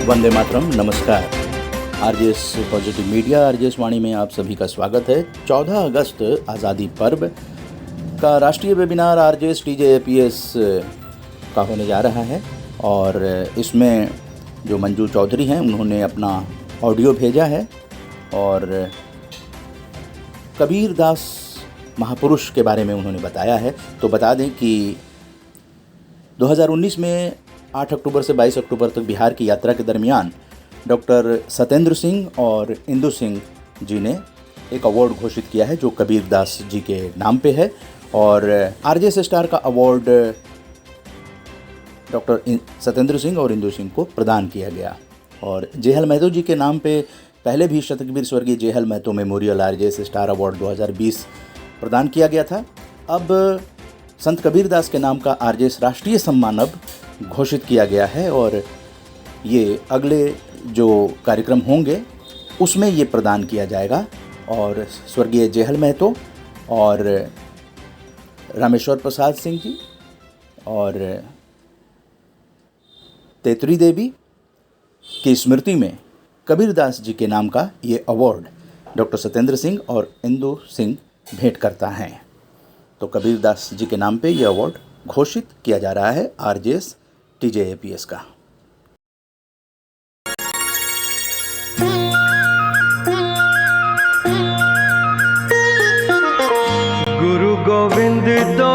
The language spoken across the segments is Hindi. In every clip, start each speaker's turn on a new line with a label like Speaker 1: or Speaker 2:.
Speaker 1: वंदे मातरम। नमस्कार। आरजेएस पॉजिटिव मीडिया आरजेएस वाणी में आप सभी का स्वागत है। 14 अगस्त आज़ादी पर्व का राष्ट्रीय वेबिनार आरजेएस टीजेएपीएस का होने जा रहा है और इसमें जो मंजू चौधरी हैं उन्होंने अपना ऑडियो भेजा है और कबीर दास महापुरुष के बारे में उन्होंने बताया है। तो बता दें कि 2019 में 8 अक्टूबर से 22 अक्टूबर तक बिहार की यात्रा के दरमियान डॉक्टर सत्येंद्र सिंह और इंदु सिंह जी ने एक अवार्ड घोषित किया है जो कबीर दास जी के नाम पे है और आरजेएस स्टार का अवार्ड डॉक्टर सत्येंद्र सिंह और इंदु सिंह को प्रदान किया गया। और जेहल महतो जी के नाम पे पहले भी शतकबीर स्वर्गीय Jehal Mahto memorial RJS star award 2020 प्रदान किया गया था। अब संत कबीर दास के नाम का आरजेएस राष्ट्रीय सम्मान अब घोषित किया गया है और ये अगले जो कार्यक्रम होंगे उसमें ये प्रदान किया जाएगा। और स्वर्गीय जेहल महतो और रामेश्वर प्रसाद सिंह जी और तेतरी देवी की स्मृति में कबीर दास जी के नाम का ये अवार्ड डॉक्टर सत्येंद्र सिंह और इंदु सिंह भेंट करता है। तो कबीर दास जी के नाम पे ये अवार्ड घोषित किया जा रहा है आरजेएस टीजेएपीएस का।
Speaker 2: गुरु गोविंद दो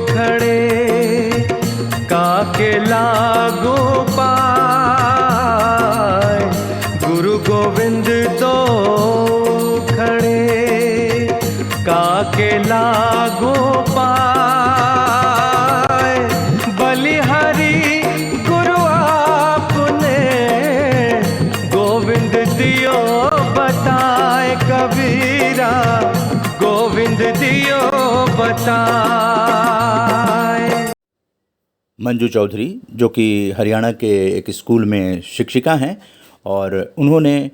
Speaker 2: खड़े काके लागू पाए। गुरु गोविंद दो खड़े काके लागू पाए। बलिहारी गुरु आपने गोविंद दियो बताए। कबीरा गोविंद दियो बताए।
Speaker 1: मंजू चौधरी जो कि हरियाणा के एक स्कूल में शिक्षिका हैं और उन्होंने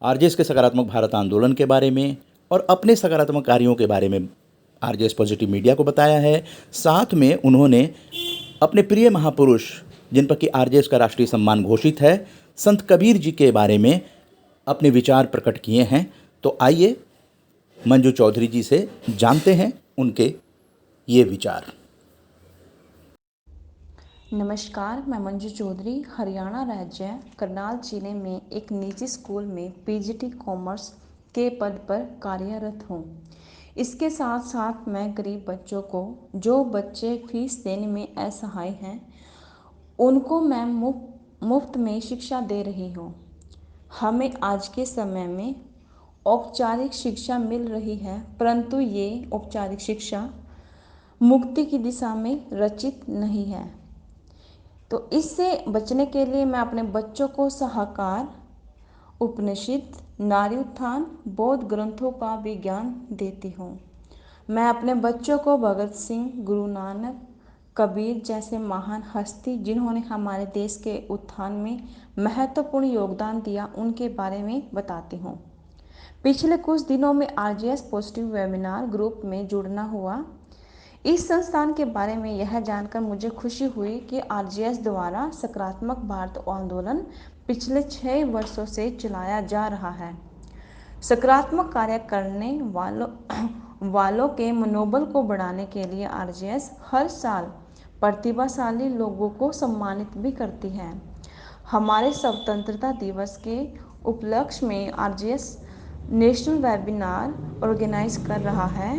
Speaker 1: आरजेएस के सकारात्मक भारत आंदोलन के बारे में और अपने सकारात्मक कार्यों के बारे में आरजेएस पॉजिटिव मीडिया को बताया है। साथ में उन्होंने अपने प्रिय महापुरुष जिन पर कि आरजेएस का राष्ट्रीय सम्मान घोषित है संत कबीर जी के बारे में अपने विचार प्रकट किए हैं। तो आइए मंजू चौधरी जी से जानते हैं उनके ये विचार।
Speaker 3: नमस्कार, मैं मंजू चौधरी हरियाणा राज्य करनाल जिले में एक निजी स्कूल में पीजीटी कॉमर्स के पद पर कार्यरत हूँ। इसके साथ साथ मैं गरीब बच्चों को, जो बच्चे फीस देने में असहाय हैं, उनको मैं मुफ्त में शिक्षा दे रही हूँ। हमें आज के समय में औपचारिक शिक्षा मिल रही है, परंतु ये औपचारिक शिक्षा मुक्ति की दिशा में रचित नहीं है। तो इससे बचने के लिए मैं अपने बच्चों को साहकार, उपनिषद, नारी उत्थान, बौद्ध ग्रंथों का भी ज्ञान देती हूँ। मैं अपने बच्चों को भगत सिंह, गुरु नानक, कबीर जैसे महान हस्ती जिन्होंने हमारे देश के उत्थान में महत्वपूर्ण योगदान दिया उनके बारे में बताती हूँ। पिछले कुछ दिनों में आरजेएस पॉजिटिव वेबिनार ग्रुप में जुड़ना हुआ। इस संस्थान के बारे में यह जानकर मुझे खुशी हुई कि आरजेएस द्वारा सकारात्मक भारत आंदोलन पिछले 6 वर्षों से चलाया जा रहा है। सकारात्मक कार्य करने वालों के मनोबल को बढ़ाने के लिए आरजेएस हर साल प्रतिभाशाली लोगों को सम्मानित भी करती है। हमारे स्वतंत्रता दिवस के उपलक्ष्य में आरजेएस नेशनल वेबिनार ऑर्गेनाइज कर रहा है।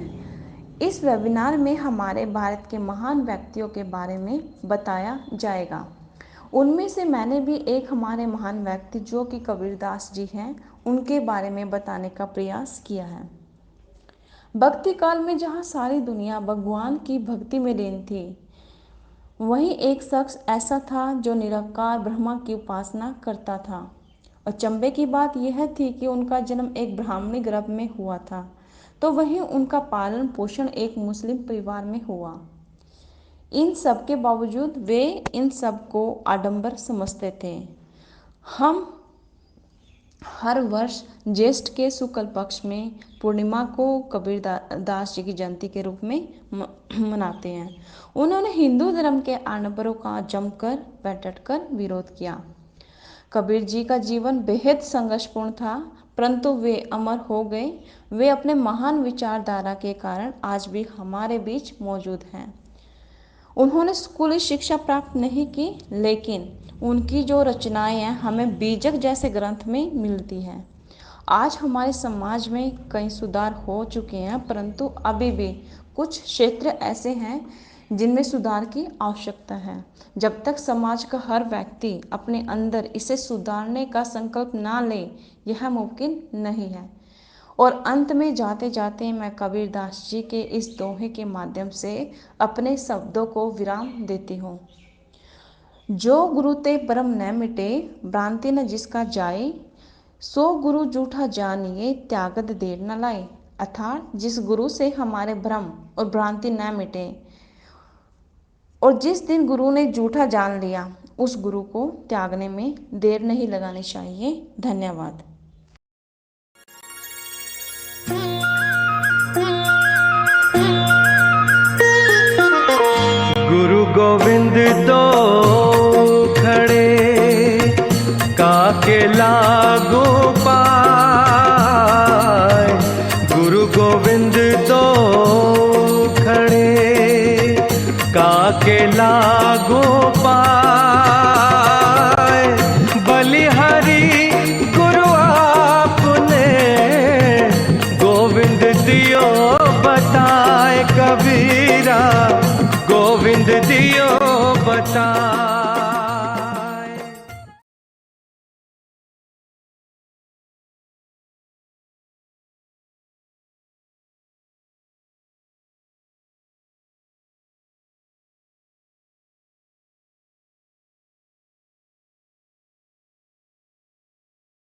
Speaker 3: इस वेबिनार में हमारे भारत के महान व्यक्तियों के बारे में बताया जाएगा। उनमें से मैंने भी एक हमारे महान व्यक्ति जो कि कबीर दास जी हैं, उनके बारे में बताने का प्रयास किया है। भक्ति काल में जहाँ सारी दुनिया भगवान की भक्ति में लीन थी, वहीं एक शख्स ऐसा था जो निराकार ब्रह्मा की उपासना करता था। अचंभे की बात यह थी कि उनका जन्म एक ब्राह्मणी गर्भ में हुआ था, तो वहीं उनका पालन पोषण एक मुस्लिम परिवार में हुआ। इन सब के बावजूद वे इन सब को आडंबर समझते थे। हम हर वर्ष ज्येष्ठ के शुक्ल पक्ष में पूर्णिमा को कबीर दास जी की जयंती के रूप में मनाते हैं। उन्होंने हिंदू धर्म के आडंबरों का जमकर व डटकर विरोध किया। कबीर जी का जीवन बेहद संघर्षपूर्ण था, परंतु वे अमर हो गए। वे अपने महान विचारधारा के कारण आज भी हमारे बीच मौजूद हैं। उन्होंने स्कूली शिक्षा प्राप्त नहीं की, लेकिन उनकी जो रचनाएं हैं हमें बीजक जैसे ग्रंथ में मिलती हैं। आज हमारे समाज में कई सुधार हो चुके हैं, परंतु अभी भी कुछ क्षेत्र ऐसे हैं जिनमें सुधार की आवश्यकता है। जब तक समाज का हर व्यक्ति अपने अंदर इसे सुधारने का संकल्प ना ले, यह मुमकिन नहीं है। और अंत में जाते जाते मैं कबीरदास जी के इस दोहे के माध्यम से अपने शब्दों को विराम देती हूँ। जो गुरु ते परम न मिटे, भ्रांति न जिसका जाए, सो गुरु जूठा जानिए, त्यागत देर न लाए। अर्थात जिस गुरु से हमारे भ्रम और भ्रांति न मिटे, और जिस दिन गुरु ने जूठा जान लिया, उस गुरु को त्यागने में देर नहीं लगानी चाहिए। धन्यवाद।
Speaker 2: गुरु गोविंद दो खड़े, काके लागू पाए। गुरु गोविंद दो खड़े, काके लागू पाए। बलिहारी गुरु आपने, गोविंद दियो बताए कबीरा, गोविंद दियो बता।